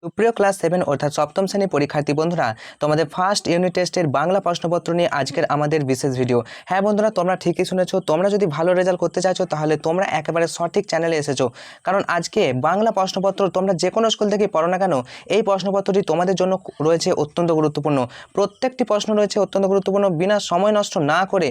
সুপ্রিয় ক্লাস 7 অর্থাৎ সপ্তম শ্রেণীর পরীক্ষার্থী বন্ধুরা, তোমাদের ফার্স্ট ইউনিট টেস্টের বাংলা প্রশ্নপত্র নিয়ে আজকের আমাদের বিশেষ ভিডিও। হ্যাঁ বন্ধুরা, তোমরা ঠিকই শুনেছো। তোমরা যদি ভালো রেজাল্ট করতে চাইছো তাহলে তোমরা একেবারে সঠিক চ্যানেলে এসেছো। কারণ আজকে বাংলা প্রশ্নপত্র তোমরা যে কোনো স্কুল থেকে পড়ো না কেন, এই প্রশ্নপত্রটি তোমাদের জন্য রয়েছে অত্যন্ত গুরুত্বপূর্ণ। প্রত্যেকটি প্রশ্ন রয়েছে অত্যন্ত গুরুত্বপূর্ণ। বিনা সময় নষ্ট না করে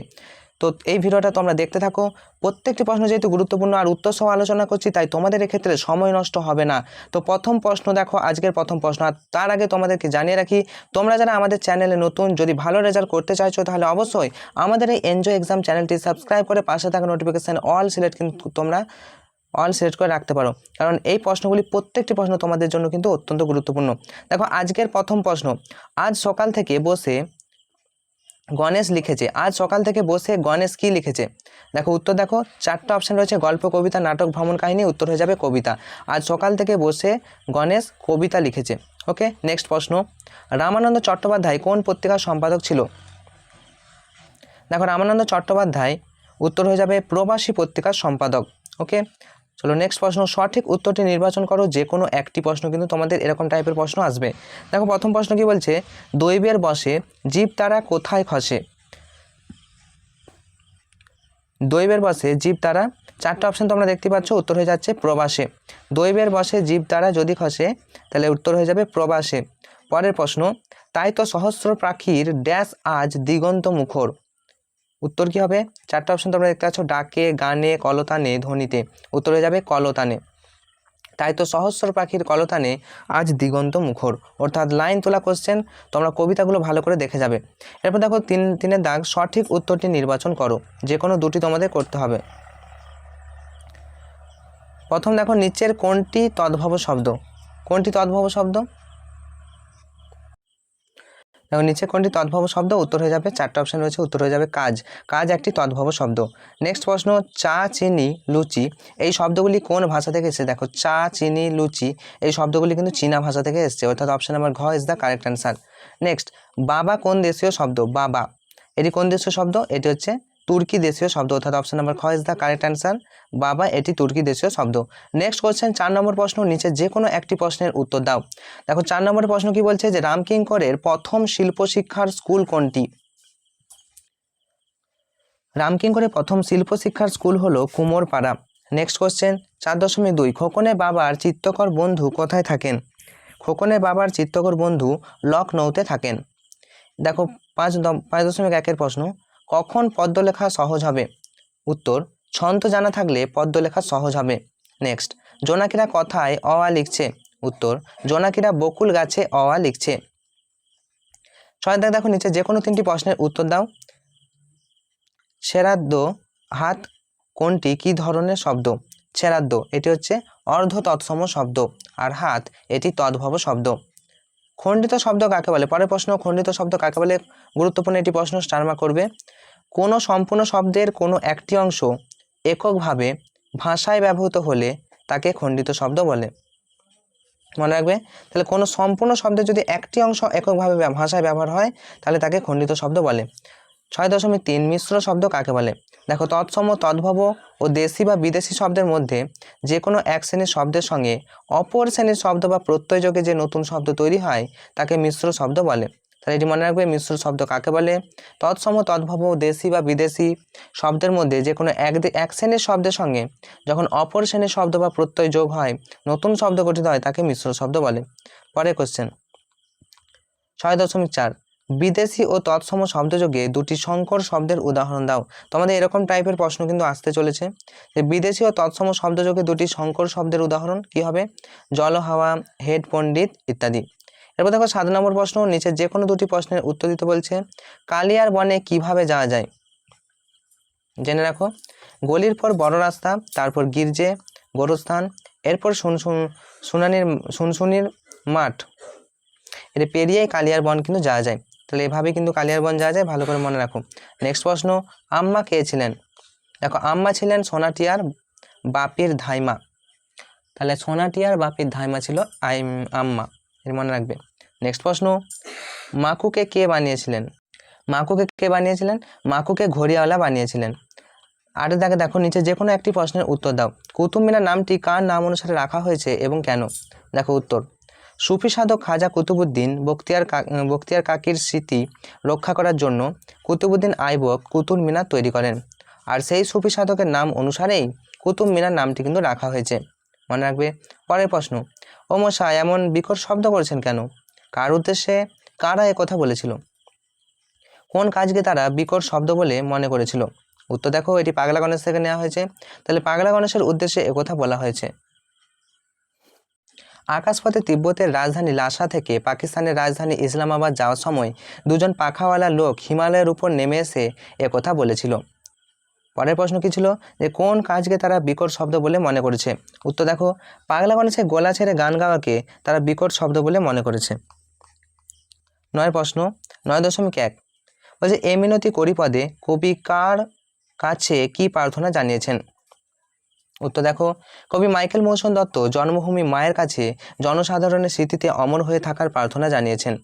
তো এই ভিডিওটা তোমরা দেখতে থাকো। প্রত্যেকটি প্রশ্ন যেহেতু গুরুত্বপূর্ণ আর উত্তর সহ আলোচনা করছি, তাই তোমাদের এক্ষেত্রে সময় নষ্ট হবে না। তো প্রথম প্রশ্ন দেখো, আজকের প্রথম প্রশ্ন। আর তার আগে তোমাদেরকে জানিয়ে রাখি, তোমরা যারা আমাদের চ্যানেলে নতুন, যদি ভালো রেজাল্ট করতে চাইছো তাহলে অবশ্যই আমাদের এই এনজয় এক্সাম চ্যানেলটি সাবস্ক্রাইব করে পাশে থাকা নোটিফিকেশান অল সিলেক্ট কিন্তু তোমরা অল সিলেক্ট করে রাখতে পারো, কারণ এই প্রশ্নগুলি প্রত্যেকটি প্রশ্ন তোমাদের জন্য কিন্তু অত্যন্ত গুরুত্বপূর্ণ। দেখো আজকের প্রথম প্রশ্ন, আজ সকাল থেকে বসে গণেশ লিখেছে। আজ সকাল থেকে বসে গণেশ কি লিখেছে? দেখো উত্তর দেখো, চারটা অপশান রয়েছে, গল্প, কবিতা, নাটক, ভ্রমণ কাহিনী। উত্তর হয়ে যাবে কবিতা। আজ সকাল থেকে বসে গণেশ কবিতা লিখেছে। ওকে, নেক্সট প্রশ্ন, রামানন্দ চট্টোপাধ্যায় কোন পত্রিকার সম্পাদক ছিল? দেখো রামানন্দ চট্টোপাধ্যায় উত্তর হয়ে যাবে প্রবাসী পত্রিকার সম্পাদক। ওকে, চলো নেক্সট প্রশ্ন, সঠিক উত্তরটি নির্বাচন করো। যে কোনো একটি প্রশ্ন কিন্তু তোমাদের এরকম টাইপের প্রশ্ন আসবে। দেখো প্রথম প্রশ্ন কি বলছে, দৈবের বশে জীব তারা কোথায় খসে? দৈবের বশে জীব তারা, চারটা অপশন তোমরা দেখতে পাচ্ছ, উত্তর হয়ে যাচ্ছে প্রবাসে। দৈবের বশে জীব তারা যদি খসে তাহলে উত্তর হয়ে যাবে প্রবাসে। পরের প্রশ্ন, তাই তো সহস্র পাখির ড্যাশ আজ দিগন্ত মুখর। উত্তর কি হবে? চারটা অপশন তোমরা দেখতে পাচ্ছ, ডাকে, গানে, কলতানে, ধ্বনিতে। উত্তর হয়ে যাবে কলতানে। তাই তো সহস্র পাখির কলতানে আজ দিগন্ত মুখর, অর্থাৎ লাইন তোলা কোশ্চেন। তোমরা কবিতাগুলো ভালো করে দেখে যাবে। এরপর দেখো তিনের দাগ, সঠিক উত্তরটি নির্বাচন করো। যে কোনো দুটি তোমাদের করতে হবে। প্রথম দেখো, নিচের কোনটি তদ্ভব শব্দ? কোনটি তদ্ভব শব্দ? দেখো নিচে কোনটি তদ্ভব শব্দ? উত্তর হয়ে যাবে, চারটা অপশন রয়েছে, উত্তর হয়ে যাবে কাজ। কাজ একটি তদ্ভব শব্দ। নেক্সট প্রশ্ন, চা, চিনি, লুচি এই শব্দগুলি কোন ভাষা থেকে এসেছে? দেখো চা, চিনি, লুচি এই শব্দগুলি কিন্তু চীনা ভাষা থেকে এসেছে, অর্থাৎ অপশন নাম্বার ঘ is the correct answer. Next, বাবা কোন দেশীয় শব্দ? বাবা এটি কোন দেশীয় শব্দ? এটি হচ্ছে তুর্কি দেশীয় শব্দ, অর্থাৎ অপশন নাম্বার খ ইজ দ্য কারেক্ট অ্যান্সার। বাবা এটি তুর্কি দেশীয় শব্দ। নেক্সট কোশ্চেন, 4 নম্বর প্রশ্ন, নিচে যে কোনো একটি প্রশ্নের উত্তর দাও। দেখো 4 নম্বরের প্রশ্ন কি বলছে, যে রামকিঙ্করের প্রথম শিল্প শিক্ষার স্কুল কোনটি? রামকিঙ্করের প্রথম শিল্প শিক্ষার স্কুল হলো কুমোরপাড়া। নেক্সট কোশ্চেন 4.2, খোকনের বাবার চিত্তকর বন্ধু কোথায় থাকেন? খোকনের বাবার চিত্তকর বন্ধু লখনৌতে থাকেন। দেখো 5.1 প্রশ্ন, কখন পদ্য লেখা সহজ হবে? উত্তর, ছন্দ জানা থাকলে পদ্য লেখা সহজ হবে। নেক্সট, জোনাকিরা কথায় অ আ লিখছে? উত্তর, জোনাকিরা বকুল গাছে অ আ লিখছে। 6 দেখো নিচে যে কোনো 3টি প্রশ্নের উত্তর দাও। ছেড়াদ্দ হাত কোনটি কি ধরনের শব্দ? ছেড়াদ্দ এটি হচ্ছে অর্ধ তৎসম শব্দ, আর হাত এটি তদ্ভব শব্দ। খণ্ডিত শব্দ কাকে বলে? পরের প্রশ্ন, খণ্ডিত শব্দ কাকে বলে? গুরুত্বপূর্ণ এটি প্রশ্ন, স্টার মার্ক করবে। কোনো সম্পূর্ণ শব্দের কোনো একটি অংশ এককভাবে ভাষায় ব্যবহৃত হলে তাকে খণ্ডিত শব্দ বলে। মনে রাখবে, তাহলে কোনো সম্পূর্ণ শব্দের যদি একটি অংশ এককভাবে ভাষায় ব্যবহার হয় তাহলে তাকে খণ্ডিত শব্দ বলে। 6.3, মিশ্র শব্দ কাকে বলে? দেখো তৎসম, তদ্ভব ও দেশি বা বিদেশি শব্দের মধ্যে যে কোনো এক শ্রেণীর শব্দের সঙ্গে অপর শ্রেণীর শব্দ বা প্রত্যয় যোগে যে নতুন শব্দ তৈরি হয় তাকে মিশ্র শব্দ বলে। তাহলে এটি মনে রাখবে, মিশ্র শব্দ কাকে বলে? তৎসম, তদ্ভব, দেশি বা বিদেশি শব্দের মধ্যে যে কোনো এক শ্রেণীর শব্দের সঙ্গে যখন অপর শ্রেণীর শব্দ বা প্রত্যয় যোগ হয়, নতুন শব্দ গঠিত হয়, তাকে মিশ্র শব্দ বলে। পরের কোশ্চেন 6.4, বিদেশি ও তৎসম শব্দযোগে দুটি সংকর শব্দের উদাহরণ দাও। তোমাদের এরকম টাইপের প্রশ্ন কিন্তু আসতে চলেছে, যে বিদেশি ও তৎসম শব্দযোগে দুটি সংকর শব্দের উদাহরণ কি হবে? জল, হাওয়া, হেড, পণ্ডিত ইত্যাদি। এরপর দেখো 7 নম্বর প্রশ্ন, নিচে যে কোনো দুটি প্রশ্নের উত্তর দিতে বলছে। কালিয়ার বনে কিভাবে যাওয়া যায়? জেনে রাখো, গলির পর বড় রাস্তা, তারপর গির্জে, গোরস্থান, এরপর শুনশুনির মাঠ, এটা পেরিয়েই কালিয়ার বন কিন্তু যাওয়া যায়। তাহলে এভাবে কিন্তু কালিয়ার বন যাওয়া যায়, ভালো করে মনে রাখো। নেক্সট প্রশ্ন, আম্মা কে ছিলেন? দেখো আম্মা ছিলেন সোনাটিয়ার বাপির ধাইমা। তাহলে সোনাটিয়ার বাপির ধাইমা ছিল আম্মা, এর মনে রাখবে। নেক্সট প্রশ্ন, মাকুকে কে বানিয়েছিলেন? মাকুকে কে বানিয়েছিলেন? মাকুকে ঘড়িয়াওয়ালা বানিয়েছিলেন। আর দেখো নিচে যে কোনো একটি প্রশ্নের উত্তর দাও। কুতুব মিনার নামটি কার নাম অনুসারে রাখা হয়েছে এবং কেন? দেখো উত্তর, সুফি সাধক খাজা কুতুবুদ্দিন বখতিয়ার কাকির স্মৃতি রক্ষা করার জন্য কুতুবুদ্দিন আইবক কুতুব মিনার তৈরি করেন। আর সেই সুফি সাধকের নাম অনুসারেই কুতুব মিনার নামটি কিন্তু রাখা হয়েছে, মনে রাখবে। পরের প্রশ্ন, ও মশাই এমন বিকট শব্দ করছেন কেন? কার উদ্দেশ্যে কারা কথা বলেছিল? কোন কাজকে তারা বিকট শব্দ বলে মনে করেছিল? উত্তর দেখো, এটি পাগলা গণেশ থেকে নেওয়া হয়েছে। তাহলে পাগলা গণেশের উদ্দেশ্যে একথা বলা হয়েছে। আকাশপথে তিব্বতের রাজধানী লাসা থেকে পাকিস্তানের রাজধানী ইসলামাবাদ যাওয়ার সময় দুজন পাখাওয়ালা লোক হিমালয়ের উপর নেমে এসে একথা বলেছিল। পরের প্রশ্ন কি ছিল, যে কোন কাজকে তারা বিকট শব্দ বলে মনে করেছে? উত্তর দেখো, পাগলা গণেশের গলা ছেড়ে গান গাওয়াকে তারা বিকট শব্দ বলে মনে করেছে। 9 প্রশ্ন 9.1 বলছে, এ মিনতি করি পদে কবি কার কাছে কি প্রার্থনা জানিয়েছেন? উত্তর দেখো, কবি মাইকেল মধুসূদন দত্ত জন্মভূমি মায়ের কাছে জনসাধারণের স্মৃতিতে অমর হয়ে থাকার প্রার্থনা জানিয়েছেন।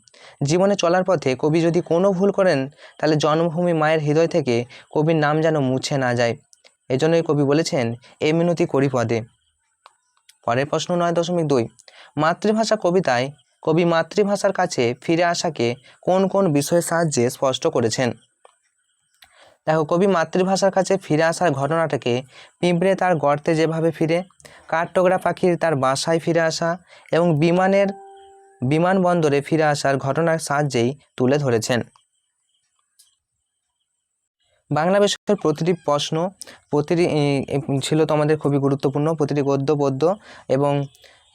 জীবনে চলার পথে কবি যদি কোনো ভুল করেন, তাহলে জন্মভূমি মায়ের হৃদয় থেকে কবির নাম যেন মুছে না যায়, এজন্যই কবি বলেছেন এ মিনতি করি পদে। পরের প্রশ্ন 9.2 মাতৃভাষা কবিতায় কবি মাতৃভাষার কাছে ফিরে আসাকে কোন কোন বিষয়ের সাহায্যে স্পষ্ট করেছেন? দেখো, কবি মাতৃভাষার কাছে ফিরে আসার ঘটনাটাকে পিঁপড়ে তার গর্তে যেভাবে ফিরে, কাঠঠোকরা পাখির তার বাসায় ফিরে আসা এবং বিমানবন্দরে ফিরে আসার ঘটনার সাহায্যেই তুলে ধরেছেন। বাংলা বিষয়ের প্রতিটি প্রশ্ন ছিল তোমাদের খুবই গুরুত্বপূর্ণ। প্রতিটি গদ্য পদ্য এবং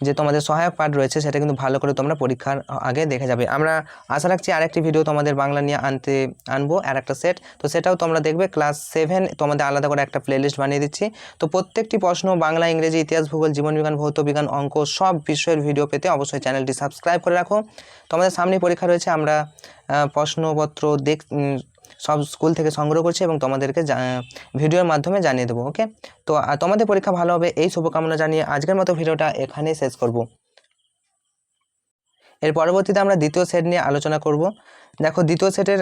যে তোমাদের সহায়ক পাঠ রয়েছে সেটা কিন্তু ভালো করে তোমরা পরীক্ষার আগে দেখে যাবে। আমরা আশা রাখছি আরেকটি ভিডিও তোমাদের বাংলা নিয়ে আনবো, আর একটা সেট, তো সেটাও তোমরা দেখবে। ক্লাস 7 তোমাদের আলাদা করে একটা প্লেলিস্ট বানিয়ে দিচ্ছি। তো প্রত্যেকটি প্রশ্ন বাংলা, ইংরেজি, ইতিহাস, ভূগোল, জীবনবিজ্ঞান, ভৌতবিজ্ঞান, অঙ্ক সব বিষয়ের ভিডিও পেতে অবশ্যই চ্যানেলটি সাবস্ক্রাইব করে রাখো। তোমাদের সামনে পরীক্ষা রয়েছে, আমরা প্রশ্নপত্র সব স্কুল থেকে সংগ্রহ করছি এবং তোমাদেরকে ভিডিওর মাধ্যমে জানিয়ে দেবো। ওকে, তো তোমাদের পরীক্ষা ভালো হবে এই শুভকামনা জানিয়ে আজকের মতো ভিডিওটা এখানেই শেষ করব। এর পরবর্তীতে আমরা দ্বিতীয় সেট নিয়ে আলোচনা করব। দেখো, দ্বিতীয় সেটের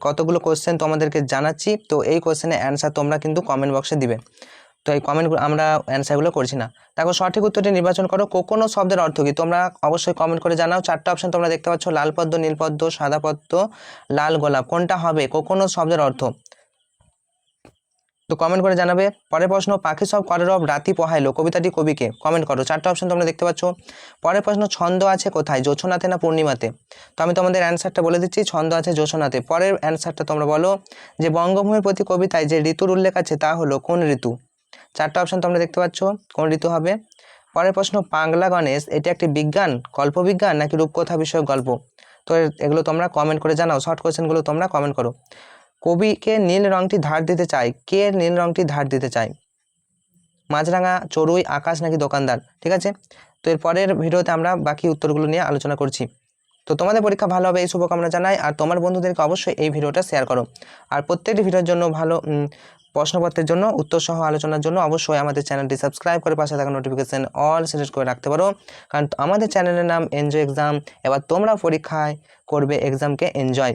কতগুলো কোশ্চেন তোমাদেরকে জানাচ্ছি, তো এই কোশ্চেনের অ্যান্সার তোমরা কিন্তু কমেন্ট বক্সে দিবে। তো এই কমেন্টগুলো আমরা অ্যান্সারগুলো করছি না। দেখো, সঠিক উত্তরটি নির্বাচন করো। কোনো শব্দের অর্থ কি তোমরা অবশ্যই কমেন্ট করে জানাও। 4টা অপশন তোমরা দেখতে পাচ্ছ, লাল পদ্ম, নীল পদ্ম, সাদা পদ্ম, লাল গোলাপ, কোনটা হবে কোনো শব্দের অর্থ? তো কমেন্ট করে জানাবে। পরের প্রশ্ন, পাখি সব করে রব রাতি পোহাইলো কবিতাটি কবিকে? কমেন্ট করো। 4টা অপশন তোমরা দেখতে পাচ্ছ। পরের প্রশ্ন, ছন্দ আছে কোথায়, জোছনাতে না পূর্ণিমাতে? তো আমি তোমাদের অ্যান্সারটা বলে দিচ্ছি, ছন্দ আছে জোছনাতে। পরের অ্যান্সারটা তোমরা বলো, যে বঙ্গভূমির প্রতি কবিতায় যে ঋতুর উল্লেখ আছে তা হলো কোন ঋতু? 4টা অপশন তোমরা দেখতে পাচ্ছ, কোন ঋতু হবে? পরের প্রশ্ন, পাগলা গণেশ এটি একটি বিজ্ঞান, কল্পবিজ্ঞান নাকি রূপকথা বিষয়ক গল্প? তো এগুলো তোমরা কমেন্ট করে জানাও। শর্ট কোয়েশ্চেনগুলো তোমরা কমেন্ট করো। কবিকে নীল রংটি ধার দিতে চায়, কে নীল রংটি ধার দিতে চায়? মাছরাঙা, চড়ুই, আকাশ নাকি দোকানদার? ঠিক আছে, তো এর পরের ভিডিওতে আমরা বাকি উত্তরগুলো নিয়ে আলোচনা করছি। তো তোমাদের পরীক্ষা ভালো হবে এই শুভকামনা জানাই, আর তোমার বন্ধুদেরকে অবশ্যই এই ভিডিওটা শেয়ার করো। আর প্রত্যেকটি ভিডিওর জন্য ভালো প্রশ্নপত্রের জন্য উত্তর সহ আলোচনার জন্য অবশ্যই আমাদের চ্যানেলটি সাবস্ক্রাইব করে পাশে থাকা নোটিফিকেশন অল সিলেক্ট করে রাখতে পারো, কারণ আমাদের চ্যানেলের নাম এনজয় এক্সাম। এবার তোমরা পরীক্ষায় করবে এক্সামকে এনজয়।